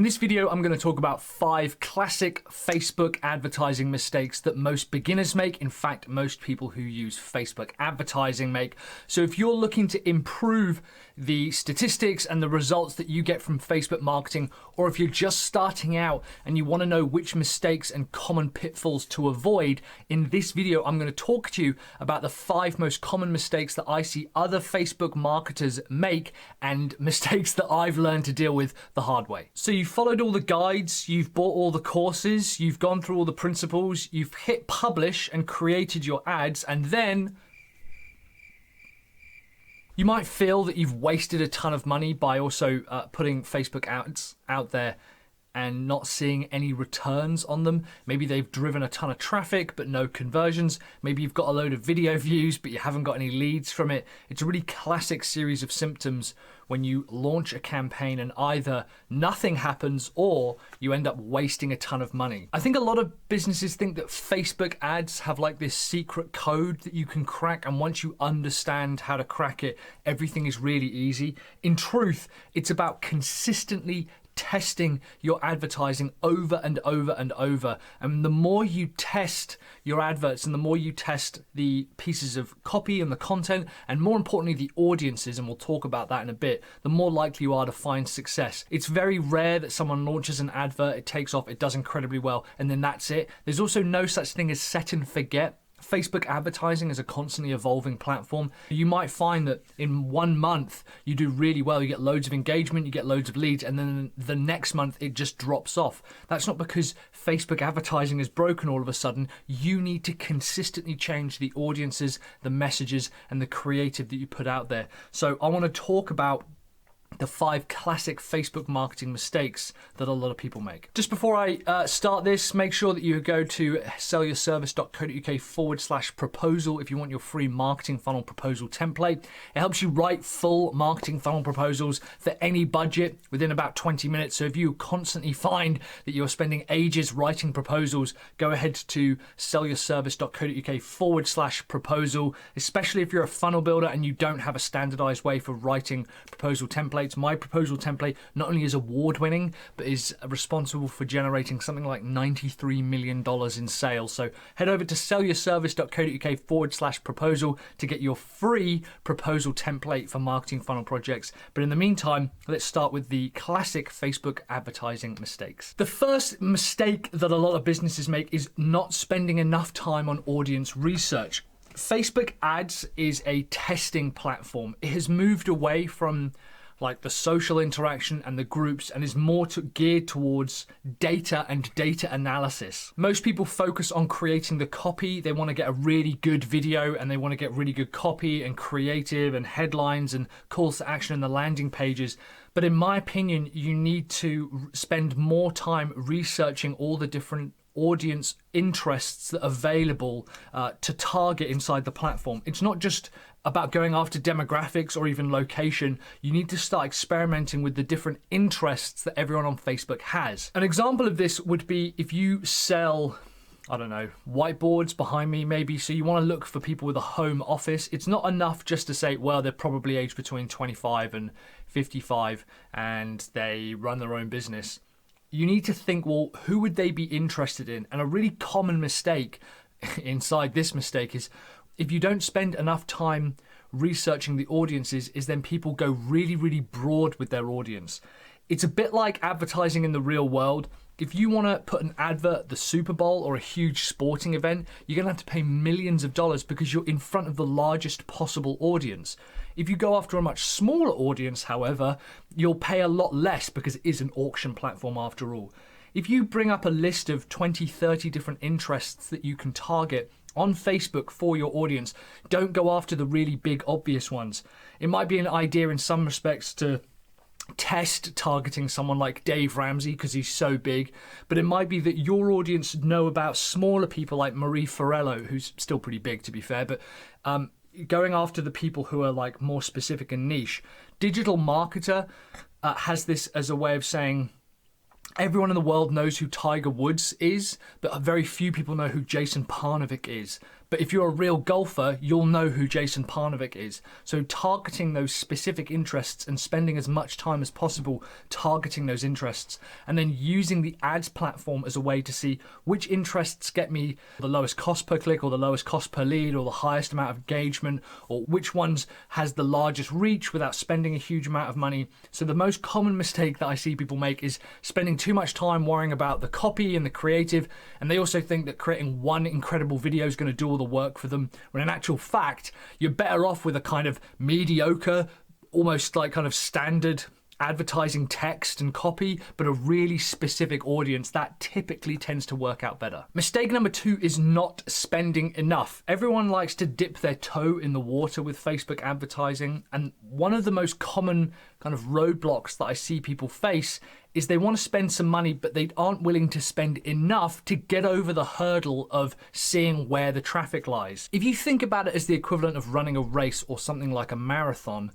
this video, I'm going to talk about 5 classic Facebook advertising mistakes that most beginners make. In fact, most people who use Facebook advertising make. So if you're looking to improve the statistics and the results that you get from Facebook marketing, or if you're just starting out and you want to know which mistakes and common pitfalls to avoid, in this video, I'm going to talk to you about the 5 most common mistakes that I see other Facebook marketers make and mistakes that I've learned to deal with the hard way. So you've followed all the guides, you've bought all the courses, you've gone through all the principles, you've hit publish and created your ads, and then you might feel that you've wasted a ton of money by also putting Facebook ads out there and not seeing any returns on them. Maybe they've driven a ton of traffic, but no conversions. Maybe you've got a load of video views, but you haven't got any leads from it. It's a really classic series of symptoms when you launch a campaign and either nothing happens or you end up wasting a ton of money. I think a lot of businesses think that Facebook ads have like this secret code that you can crack, and once you understand how to crack it, everything is really easy. In truth, it's about consistently testing your advertising over and over and over. And the more you test your adverts and the more you test the pieces of copy and the content, and more importantly, the audiences, and we'll talk about that in a bit, the more likely you are to find success. It's very rare that someone launches an advert, it takes off, it does incredibly well, and then that's it. There's also no such thing as set and forget. Facebook advertising is a constantly evolving platform. You might find that in 1 month you do really well, you get loads of engagement, you get loads of leads, and then the next month it just drops off. That's not because Facebook advertising is broken all of a sudden. You need to consistently change the audiences, the messages, and the creative that you put out there. So I want to talk about the 5 classic Facebook marketing mistakes that a lot of people make. Just before I start this, make sure that you go to sellyourservice.co.uk/proposal if you want your free marketing funnel proposal template. It helps you write full marketing funnel proposals for any budget within about 20 minutes. So if you constantly find that you're spending ages writing proposals, go ahead to sellyourservice.co.uk/proposal, especially if you're a funnel builder and you don't have a standardized way for writing proposal templates. My proposal template not only is award-winning, but is responsible for generating something like $93 million in sales. So head over to sellyourservice.co.uk/proposal to get your free proposal template for marketing funnel projects. But in the meantime, let's start with the classic Facebook advertising mistakes. The first mistake that a lot of businesses make is not spending enough time on audience research. Facebook ads is a testing platform. It has moved away from like the social interaction and the groups and is more geared towards data and data analysis. Most people focus on creating the copy. They want to get a really good video and they want to get really good copy and creative and headlines and calls to action in the landing pages. But in my opinion, you need to spend more time researching all the different audience interests that are available to target inside the platform. It's not just about going after demographics or even location. You need to start experimenting with the different interests that everyone on Facebook has. An example of this would be if you sell, I don't know, whiteboards behind me maybe, so you want to look for people with a home office. It's not enough just to say, well, they're probably aged between 25 and 55 and they run their own business. You need to think, well, who would they be interested in? And a really common mistake inside this mistake is if you don't spend enough time researching the audiences, is then people go really, really broad with their audience. It's a bit like advertising in the real world. If you want to put an advert at the Super Bowl or a huge sporting event, you're going to have to pay millions of dollars because you're in front of the largest possible audience. If you go after a much smaller audience, however, you'll pay a lot less because it is an auction platform after all. If you bring up a list of 20, 30 different interests that you can target on Facebook for your audience, don't go after the really big obvious ones. It might be an idea in some respects to test targeting someone like Dave Ramsey because he's so big, but it might be that your audience know about smaller people like Marie Forello, who's still pretty big to be fair, but going after the people who are like more specific and niche. Digital Marketer has this as a way of saying, everyone in the world knows who Tiger Woods is, but very few people know who Jason Parnevik is. But if you're a real golfer, you'll know who Jason Parnevik is. So targeting those specific interests and spending as much time as possible targeting those interests, and then using the ads platform as a way to see which interests get me the lowest cost per click or the lowest cost per lead or the highest amount of engagement, or which ones has the largest reach without spending a huge amount of money. So the most common mistake that I see people make is spending too much time worrying about the copy and the creative, and they also think that creating one incredible video is going to do all the work for them, when in actual fact you're better off with a kind of mediocre, almost like kind of standard advertising text and copy, but a really specific audience. That typically tends to work out better. Mistake number 2 is not spending enough. Everyone likes to dip their toe in the water with Facebook advertising, and one of the most common kind of roadblocks that I see people face is they want to spend some money, but they aren't willing to spend enough to get over the hurdle of seeing where the traffic lies. If you think about it as the equivalent of running a race or something like a marathon,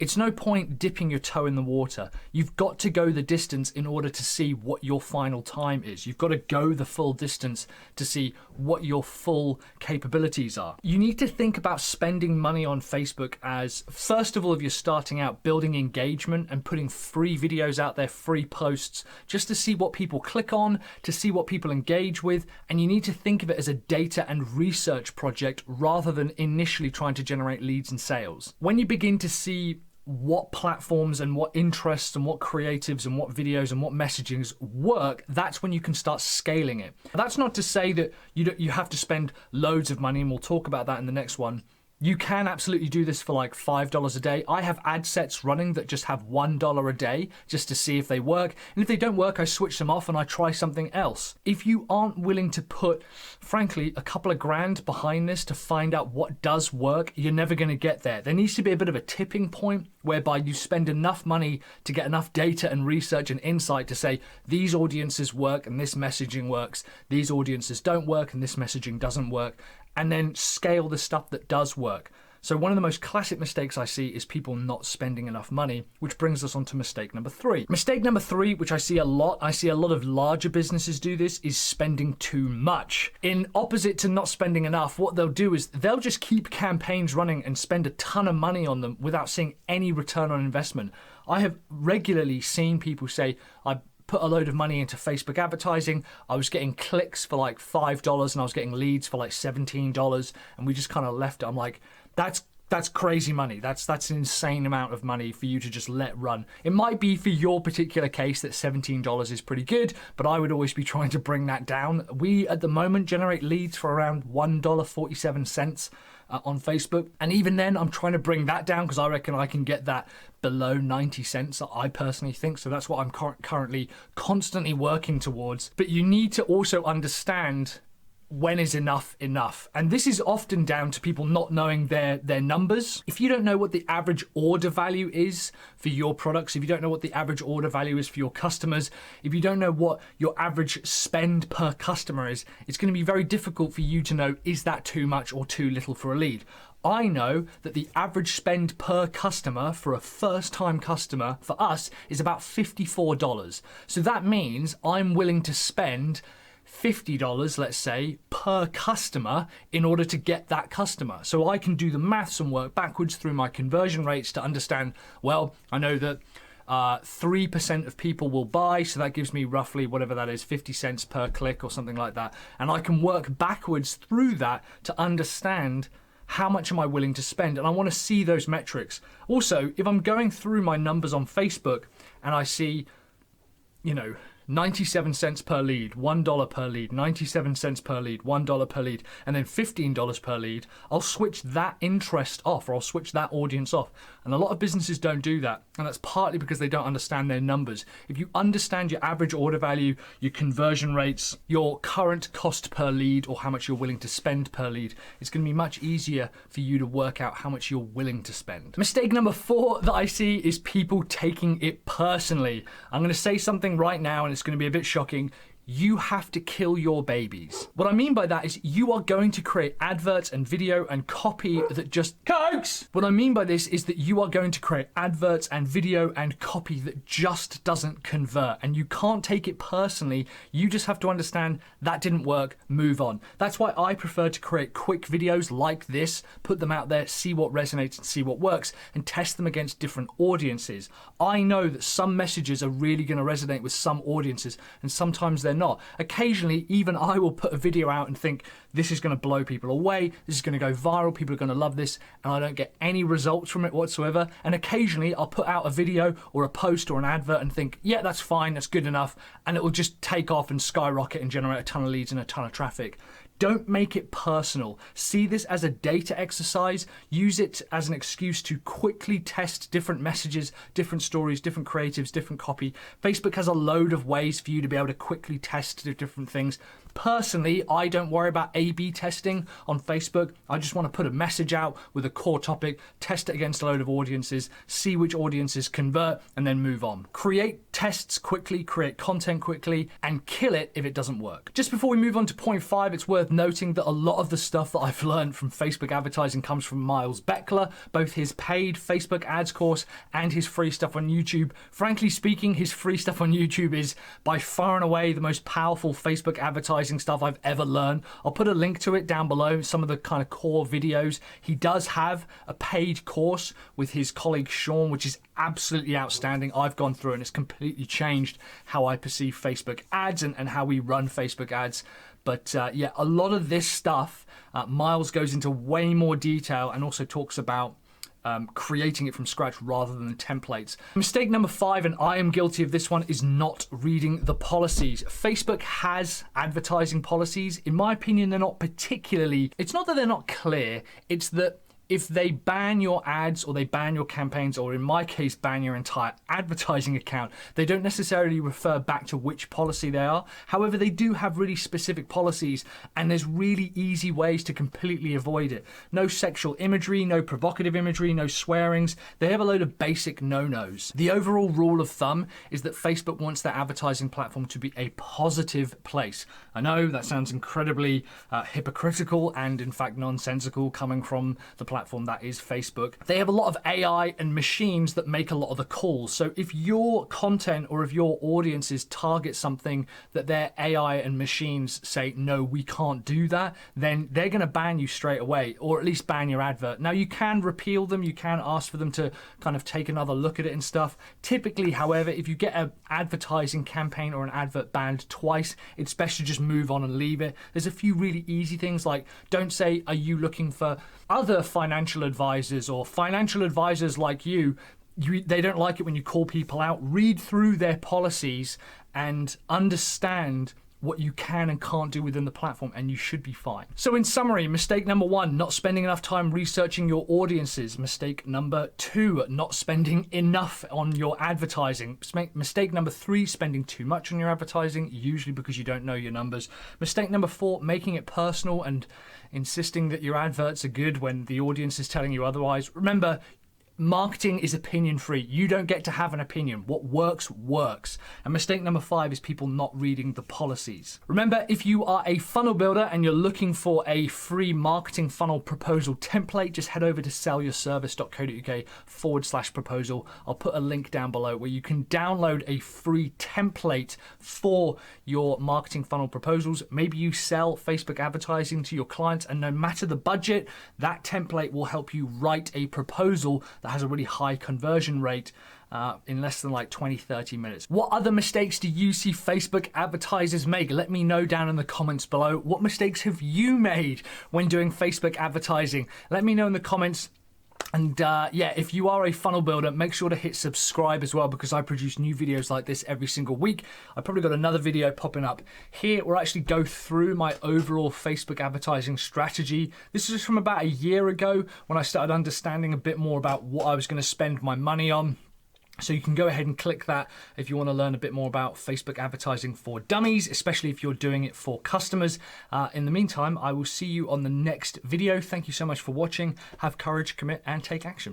it's no point dipping your toe in the water. You've got to go the distance in order to see what your final time is. You've got to go the full distance to see what your full capabilities are. You need to think about spending money on Facebook as, first of all, if you're starting out, building engagement and putting free videos out there, free posts, just to see what people click on, to see what people engage with. And you need to think of it as a data and research project rather than initially trying to generate leads and sales. When you begin to see what platforms and what interests and what creatives and what videos and what messagings work, that's when you can start scaling it. That's not to say that you have to spend loads of money, and we'll talk about that in the next one. You can absolutely do this for like $5 a day. I have ad sets running that just have $1 a day just to see if they work. And if they don't work, I switch them off and I try something else. If you aren't willing to put, frankly, a couple of grand behind this to find out what does work, you're never going to get there. There needs to be a bit of a tipping point whereby you spend enough money to get enough data and research and insight to say these audiences work and this messaging works, these audiences don't work and this messaging doesn't work, and then scale the stuff that does work. So one of the most classic mistakes I see is people not spending enough money, which brings us on to mistake number 3. Mistake number 3, which I see a lot of larger businesses do this, is spending too much. In opposite to not spending enough, what they'll do is they'll just keep campaigns running and spend a ton of money on them without seeing any return on investment. I have regularly seen people say, I put a load of money into Facebook advertising, I was getting clicks for like $5 and I was getting leads for like $17, and we just kind of left it. I'm like, that's crazy money. That's an insane amount of money for you to just let run. It might be for your particular case that $17 is pretty good, but I would always be trying to bring that down. We at the moment generate leads for around $1.47 on Facebook, and even then I'm trying to bring that down because I reckon I can get that below 90 cents, I personally think. So that's what I'm currently constantly working towards. But you need to also understand when is enough. And this is often down to people not knowing their numbers. If you don't know what the average order value is for your products, if you don't know what the average order value is for your customers, if you don't know what your average spend per customer is, it's going to be very difficult for you to know, is that too much or too little for a lead? I know that the average spend per customer for a first-time customer for us is about $54. So that means I'm willing to spend $50, let's say, per customer in order to get that customer. So I can do the maths and work backwards through my conversion rates to understand, well, I know that 3% of people will buy, so that gives me roughly whatever that is, 50 cents per click or something like that. And I can work backwards through that to understand how much am I willing to spend, and I want to see those metrics. Also, if I'm going through my numbers on Facebook and I see, 97 cents per lead, $1 per lead, 97 cents per lead, $1 per lead, and then $15 per lead, I'll switch that interest off, or I'll switch that audience off. And a lot of businesses don't do that, and that's partly because they don't understand their numbers. If you understand your average order value, your conversion rates, your current cost per lead, or how much you're willing to spend per lead, it's going to be much easier for you to work out how much you're willing to spend. Mistake number 4 that I see is people taking it personally. I'm going to say something right now, and it's going to be a bit shocking. you have to kill your babies. What I mean by that is you are going to create adverts and video and copy that just cokes. What I mean by this is that you are going to create adverts and video and copy that just doesn't convert, and you can't take it personally. You just have to understand that didn't work, move on. That's why I prefer to create quick videos like this, put them out there, see what resonates and see what works, and test them against different audiences. I know that some messages are really going to resonate with some audiences, and sometimes they're not. Occasionally, even I will put a video out and think, this is going to blow people away, this is going to go viral, people are going to love this, and I don't get any results from it whatsoever. And occasionally, I'll put out a video or a post or an advert and think, yeah, that's fine, that's good enough, and it will just take off and skyrocket and generate a ton of leads and a ton of traffic. Don't make it personal. See this as a data exercise. Use it as an excuse to quickly test different messages, different stories, different creatives, different copy. Facebook has a load of ways for you to be able to quickly test different things. Personally, I don't worry about A/B testing on Facebook. I just want to put a message out with a core topic, test it against a load of audiences, see which audiences convert, and then move on. Create tests quickly, create content quickly, and kill it if it doesn't work. Just before we move on to point 5, it's worth noting that a lot of the stuff that I've learned from Facebook advertising comes from Miles Beckler, both his paid Facebook ads course and his free stuff on YouTube. Frankly speaking, his free stuff on YouTube is by far and away the most powerful Facebook advertising stuff I've ever learned. I'll put a link to it down below, some of the kind of core videos. He does have a paid course with his colleague Sean, which is absolutely outstanding. I've gone through and it's completely changed how I perceive Facebook ads and how we run Facebook ads. But yeah, a lot of this stuff, Miles goes into way more detail and also talks about creating it from scratch rather than templates. Mistake number 5, and I am guilty of this one, is not reading the policies. Facebook has advertising policies. In my opinion, they're not particularly, it's not that they're not clear, it's that if they ban your ads or they ban your campaigns, or in my case, ban your entire advertising account, they don't necessarily refer back to which policy they are. However, they do have really specific policies, and there's really easy ways to completely avoid it. No sexual imagery, no provocative imagery, no swearings. They have a load of basic no-nos. The overall rule of thumb is that Facebook wants their advertising platform to be a positive place. I know that sounds incredibly hypocritical and in fact nonsensical coming from the platform that is Facebook. They have a lot of AI and machines that make a lot of the calls. So if your content or if your audiences target something that their AI and machines say, no, we can't do that, then they're going to ban you straight away, or at least ban your advert. Now you can repeal them, you can ask for them to kind of take another look at it and stuff. Typically, however, if you get an advertising campaign or an advert banned twice, it's best to just move on and leave it. There's a few really easy things like, don't say, are you looking for other financial advisors or financial advisors like you? They don't like it when you call people out. Read through their policies and understand what you can and can't do within the platform, and you should be fine. So in summary, mistake number 1, not spending enough time researching your audiences. Mistake number 2, not spending enough on your advertising. Mistake number 3, spending too much on your advertising, usually because you don't know your numbers. Mistake number 4, making it personal and insisting that your adverts are good when the audience is telling you otherwise. Remember, marketing is opinion free. You don't get to have an opinion. What works, works. And mistake number 5 is people not reading the policies. Remember, if you are a funnel builder and you're looking for a free marketing funnel proposal template, just head over to sellyourservice.co.uk/proposal. I'll put a link down below where you can download a free template for your marketing funnel proposals. Maybe you sell Facebook advertising to your clients, and no matter the budget, that template will help you write a proposal that has a really high conversion rate in less than like 20-30 minutes. What other mistakes do you see Facebook advertisers make? Let me know down in the comments below. What mistakes have you made when doing Facebook advertising? Let me know in the comments. And yeah, if you are a funnel builder, make sure to hit subscribe as well, because I produce new videos like this every single week. I've probably got another video popping up here where I actually go through my overall Facebook advertising strategy. This is from about a year ago when I started understanding a bit more about what I was going to spend my money on. So you can go ahead and click that if you want to learn a bit more about Facebook advertising for dummies, especially if you're doing it for customers. In the meantime, I will see you on the next video. Thank you so much for watching. Have courage, commit, and take action.